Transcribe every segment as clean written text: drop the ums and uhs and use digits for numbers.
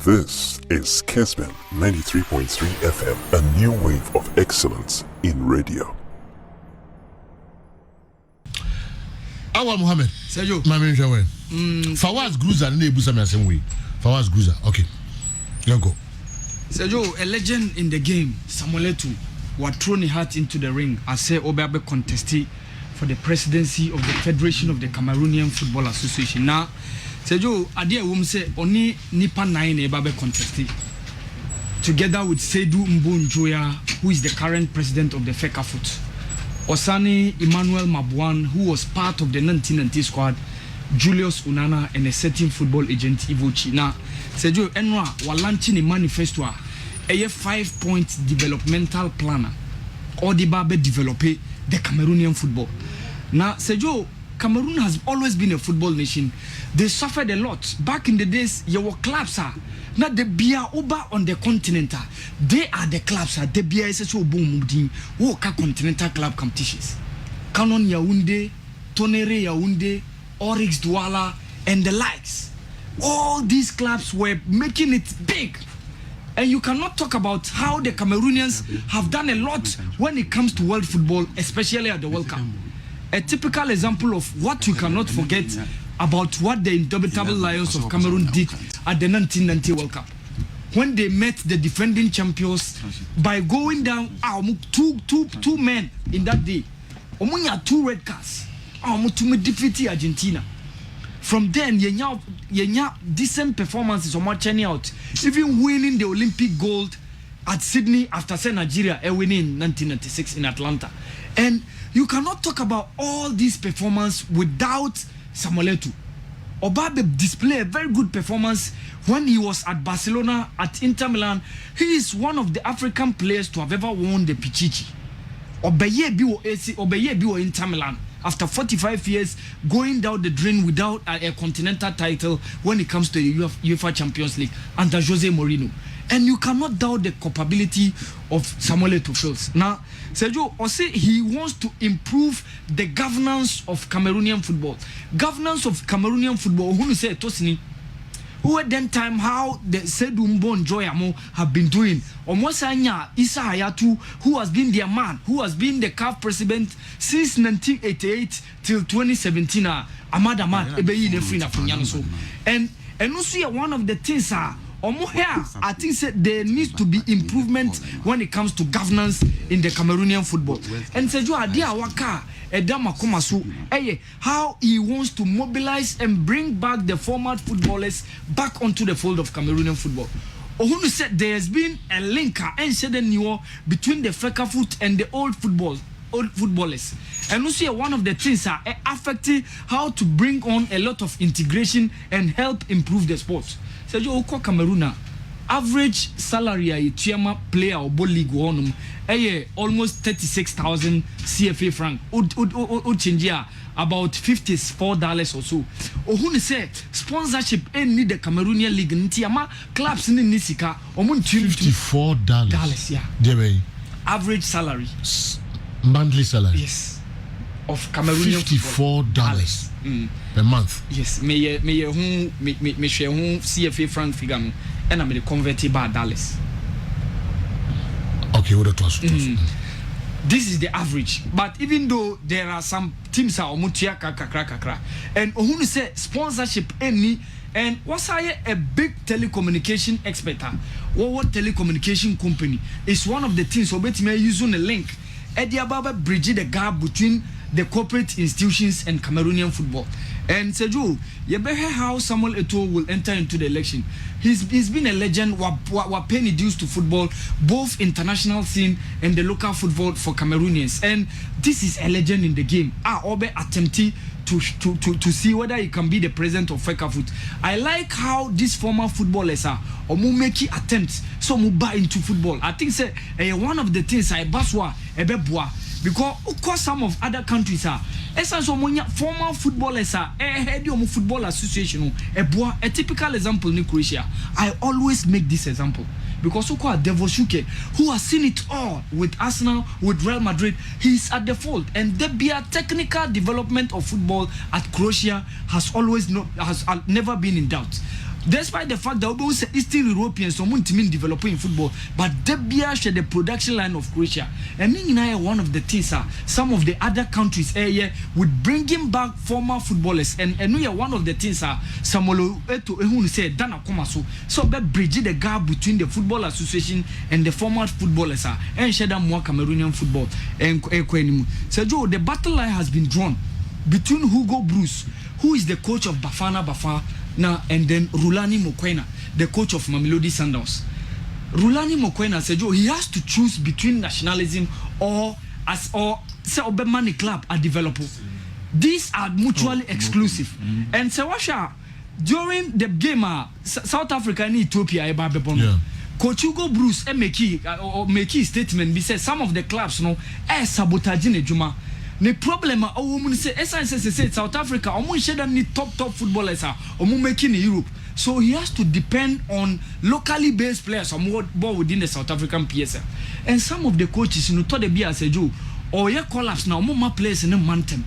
This is Kessben 93.3 FM, a new wave of excellence in radio. Awal Mohammed. Sergio. Mami Njawe. Fawaz Gruza ne ebusa me asem we. Fawaz Gruza. Okay. Let's go. Sergio, a legend in the game, Samuel Eto'o, was thrown his heart into the ring as say Obabe contested for the presidency of the Federation of the Cameroonian Football Association. Now, Sergio, Adia Wum say only Nipa 9 Ebabe contested together with Seydou Mbonjoya, who is the current president of the FECAFOOT. Osani Emmanuel Mabuan, who was part of the 1990 squad, Julius Unana, and a certain football agent Ivochi. Now, Sergio Enwa was launching a manifesto, a 5-point developmental planner, or the Babe develop the Cameroonian football. Now, Sergio, Cameroon has always been a football nation. They suffered a lot. Back in the days, your clubs are not the beer over on the continent. They are the clubs. The beer is so boom. Woka continental club competitions. Canon Yaoundé, Tonere Yaoundé, Oryx Douala, and the likes. All these clubs were making it big. And you cannot talk about how the Cameroonians have done a lot when it comes to world football, especially at the World Cup. A typical example of what you cannot forget about what the indomitable Lions of Cameroon did at the 1990 World Cup, when they met the defending champions by going down two men in that day. Omunya 2 red cards. To defeat Argentina. From then, yenya decent performances on marching out, even winning the Olympic gold at Sydney after say Nigeria winning in 1996 in Atlanta. And you cannot talk about all these performances without Samuel Eto'o. Obabe displayed a very good performance when he was at Barcelona, at Inter Milan. He is one of the African players to have ever won the Pichichi. Obeye biwo Inter Milan. After 45 years, going down the drain without a continental title when it comes to the UEFA Champions League under Jose Mourinho. And you cannot doubt the capability of Samuel Eto'o. Now, Sergio, Ose, he wants to improve the governance of Cameroonian football. Governance of Cameroonian football, who say Tosini, who at that time how the Seydou Mbonjoya have been doing. Omosanya Issa Hayatu, who has been their man, who has been the CAF president since 1988 till 2017. Ahmad Ebeyi Nefrina Funyanso. And also one of the things I think there needs to be improvement when it comes to governance in the Cameroonian football. And Sergio Adia Waka Edama Komasu, how he wants to mobilize and bring back the former footballers back onto the fold of Cameroonian football. Ohunu said there has been a link between the FECAFOOT and the old footballers. And also one of the things affecting how to bring on a lot of integration and help improve the sport. Sergio Oko Cameroon average salary a Tiama player or ball league honum almost 36,000 CFA franc. Change about $54 or so. Ohun say sponsorship need the Cameroonian league ntiama clubs in Nisika $54. Yeah. Average salary. Monthly salary. Yes. Of Cameroonian $54 per month. Yes, me share CFA franc figure and I'm converted by dollars. Okay, what was This is the average, but even though there are some teams are omutia kakra and ohunu say sponsorship any and what's a big telecommunication expert what telecommunication company is one of the things so bet me using a link Ediababa bridge the gap between the corporate institutions and Cameroonian football. And Sergio, you better how Samuel Eto'o will enter into the election. He's been a legend, wa paying dues to football, both international scene and the local football for Cameroonians. And this is a legend in the game. Obe attempting to see whether he can be the president of FECAFOOT. I like how these former footballers are or making attempts so mu buy into football. I think say one of the things I baswa ebeboa because of course some of other countries are former footballers are head of football association a typical example in Croatia. I always make this example because Devoshuke, who has seen it all with Arsenal, with Real Madrid, he's at the fault. And the technical development of football at Croatia has never been in doubt. Despite the fact that we say Eastern Europeans so team developing football, but Debia share the production line of Croatia. And one of the things some of the other countries would bringing back former footballers, and we are one of the things Samuel Eto Ehun said Dana Komaso. So be bridge the gap between the football association and the former footballers and share them more Cameroonian football and so Joe, the battle line has been drawn between Hugo Bruce, who is the coach of Bafana Bafana now, and then Rulani Mokoena, the coach of Mamelodi Sundowns. Rulani Mokoena said, Joe, he has to choose between nationalism or say Obemani club a developer. These are mutually exclusive. And Sewasha, during the game, South Africa and Ethiopia, Coach Hugo Bruce make statement. He said some of the clubs, sabotaging Juma. The problem woman say South Africa need top footballers making in Europe. So he has to depend on locally based players more within the South African PSL. And some of the coaches thought they be as a Joe or collapse now more players in a mountain.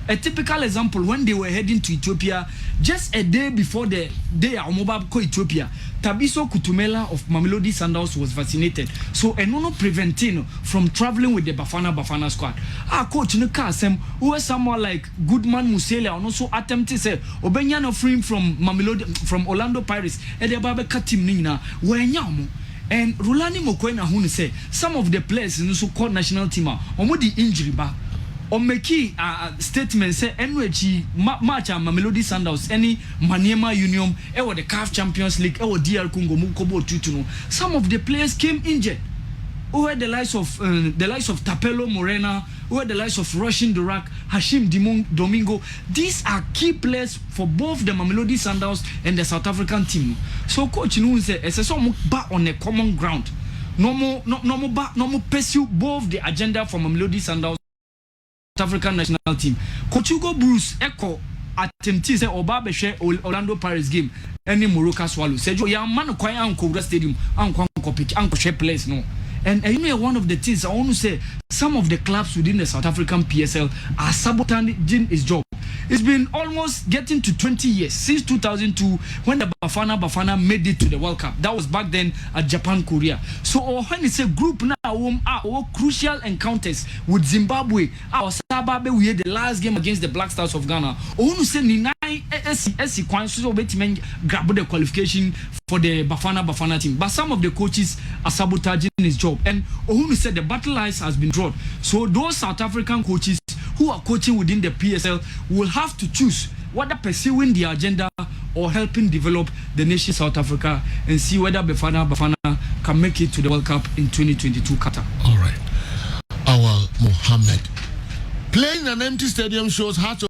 A typical example, when they were heading to Ethiopia, just a day before the day Amobab ko Ethiopia, Tabiso Kutumela of Mamelodi Sundowns was vaccinated. So Enono preventing from traveling with the Bafana squad. Our coach Nukasem, who was someone like Goodman Musela, and also attempted to say Obenyan offering from Mamelodi from Orlando Pirates, and the Baba Katim Nina, where Nyamu. And Rulani Mokoena Hun say some of the players in the so-called national team are the injury back. Or make statement say NWG match Mamelodi Sundowns any Maniema Union or the CAF Champions League or DR Congo Mukobo Tutuno. Some of the players came injured. Who had the likes of Tapelo Morena, who had the likes of Roshin Durak, Hashim Domingo. These are key players for both the Mamelodi Sundowns and the South African team. So coach say it's a sort back on a common ground. No more pursue both the agenda for Mamelodi Sundowns African national team. Coach Hugo Bruce echo attempted say Oba share Orlando Pirates game any Morocco Swallow. Said you man kwai anko stadium anko pick anko share place no. And one of the things I want to say, some of the clubs within the South African PSL are sabotaging his job. It's been almost getting to 20 years since 2002 when the Bafana made it to the World Cup. That was back then at Japan, Korea. So when it's a group now, our crucial encounters with Zimbabwe, our Sababe, we had the last game against the Black Stars of Ghana. I want to say grab the qualification for the Bafana team. But some of the coaches are sabotaging his job. And Ohunu said the battle lines has been drawn. So those South African coaches who are coaching within the PSL will have to choose whether pursuing the agenda or helping develop the nation South Africa and see whether Bafana can make it to the World Cup in 2022 Qatar. All right. Awal Mohammed. Playing an empty stadium shows how to